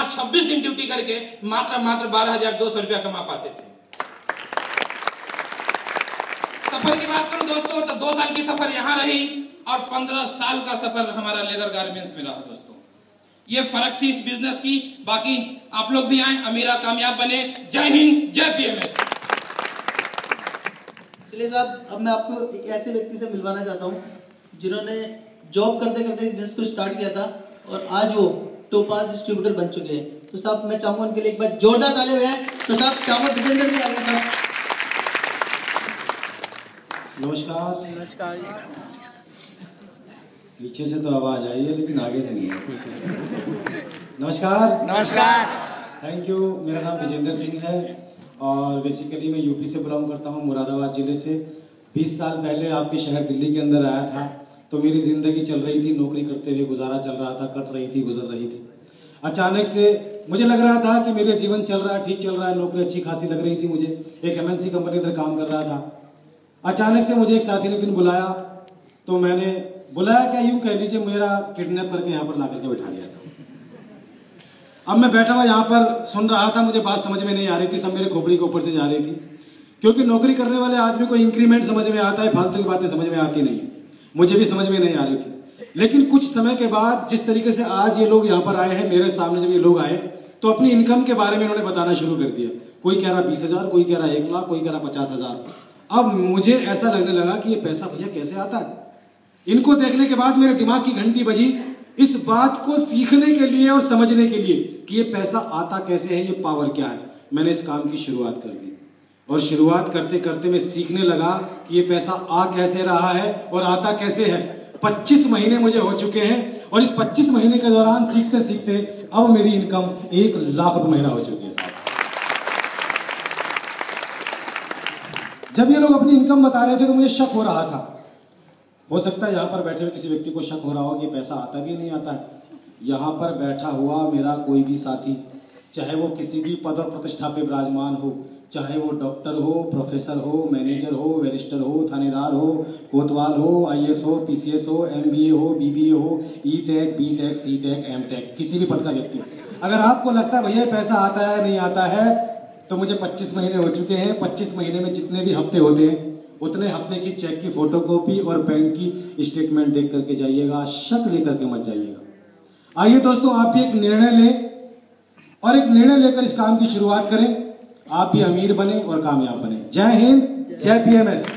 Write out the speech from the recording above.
वहां 26 दिन ड्यूटी करके मात्र 12,200 रुपया कमा पाते थे। सफर की बात करूं दोस्तों तो 2 साल की सफर यहां रही और 15 साल का सफर हमारा लेदर गारमेंट्स में रहा दोस्तों। ये फर्क थी इस बिजनेस की। बाकी आप लोग भी आए, अमीरा कामयाब बने। जय हिंद, जय पीएमएस। चलिए साहब, अब मैं आपको एक ऐसे व्यक्ति से मिलवाना चाहता हूं जिन्होंने जॉब करते करते बिजनेस को स्टार्ट किया था और आज वो टोपाज डिस्ट्रीब्यूटर बन चुके हैं। तो साहब मैं चाहूंगा उनके लिए एक बार जोरदार ताली हुए हैं। तो साहब चाहूंगा विजेंद्र जी आ गए साहब। नमस्कार। नमस्कार। पीछे से तो आवाज आई है लेकिन आगे से नहीं। नमस्कार। नमस्कार। Thank you. मेरा नाम विजेंद्र सिंह है और बेसिकली मैं यूपी से बिलोंग करता हूँ, मुरादाबाद जिले से। 20 साल पहले आपके शहर दिल्ली के अंदर आया था तो मेरी ज़िंदगी चल रही थी, नौकरी करते हुए गुजारा चल रहा था, कट रही थी, गुजर रही थी। अचानक से मुझे लग रहा था कि मेरे जीवन चल रहा है, ठीक चल रहा है, नौकरी अच्छी खासी लग रही थी मुझे, एक MNC कंपनी अंदर काम कर रहा था। अचानक से मुझे एक साथी ने एक दिन बुलाया, तो मैंने बुलाया क्या यूँ कह लीजिए, मेरा किडनैप करके यहाँ पर ला करके बैठा दिया था। अब मैं बैठा हुआ यहाँ पर सुन रहा था, मुझे बात समझ में नहीं आ रही थी, सब मेरे खोपड़ी के ऊपर से जा रही थी, क्योंकि नौकरी करने वाले आदमी को इंक्रीमेंट समझ में आता है, फालतू की बातें समझ में आती नहीं। मुझे भी समझ में नहीं आ रही थी। लेकिन कुछ समय के बाद जिस तरीके से आज ये लोग यहाँ पर आए हैं, मेरे सामने जब ये लोग आए तो अपनी इनकम के बारे में इन्होंने बताना शुरू कर दिया। कोई कह रहा 20,000, कोई कह रहा 1 लाख, कोई कह रहा 50,000। अब मुझे ऐसा लगने लगा कि ये पैसा भैया कैसे आता है। इनको देखने के बाद मेरे दिमाग की घंटी बजी, इस बात को सीखने के लिए और समझने के लिए कि ये पैसा आता कैसे है, ये पावर क्या है। मैंने इस काम की शुरुआत कर दी और शुरुआत करते करते मैं सीखने लगा कि ये पैसा आ कैसे रहा है और आता कैसे है। 25 महीने मुझे हो चुके हैं और इस 25 महीने के दौरान सीखते सीखते अब मेरी इनकम 1 लाख रुपए महीना हो चुकी है साहब। जब ये लोग अपनी इनकम बता रहे थे तो मुझे शक हो रहा था। हो सकता है यहाँ पर बैठे हुए किसी व्यक्ति को शक हो रहा हो कि पैसा आता भी नहीं आता है। यहाँ पर बैठा हुआ मेरा कोई भी साथी, चाहे वो किसी भी पद और प्रतिष्ठा पे विराजमान हो, चाहे वो डॉक्टर हो, प्रोफेसर हो, मैनेजर हो, बैरिस्टर हो, थानेदार हो, कोतवाल हो, IAS हो, PCS हो, MBA हो, BBA हो, E-Tech, B-Tech, C-Tech, M-Tech, किसी भी पद का व्यक्ति, अगर आपको लगता है भैया पैसा आता है नहीं आता है, तो मुझे 25 महीने हो चुके हैं। 25 महीने में जितने भी हफ्ते होते हैं उतने हफ्ते की चेक की फोटोकॉपी और बैंक की स्टेटमेंट देख करके जाइएगा, शक लेकर के मत जाइएगा। आइए दोस्तों, आप भी एक निर्णय लें और एक निर्णय लेकर इस काम की शुरुआत करें। आप भी अमीर बने और कामयाब बने। जय हिंद, जय PMS।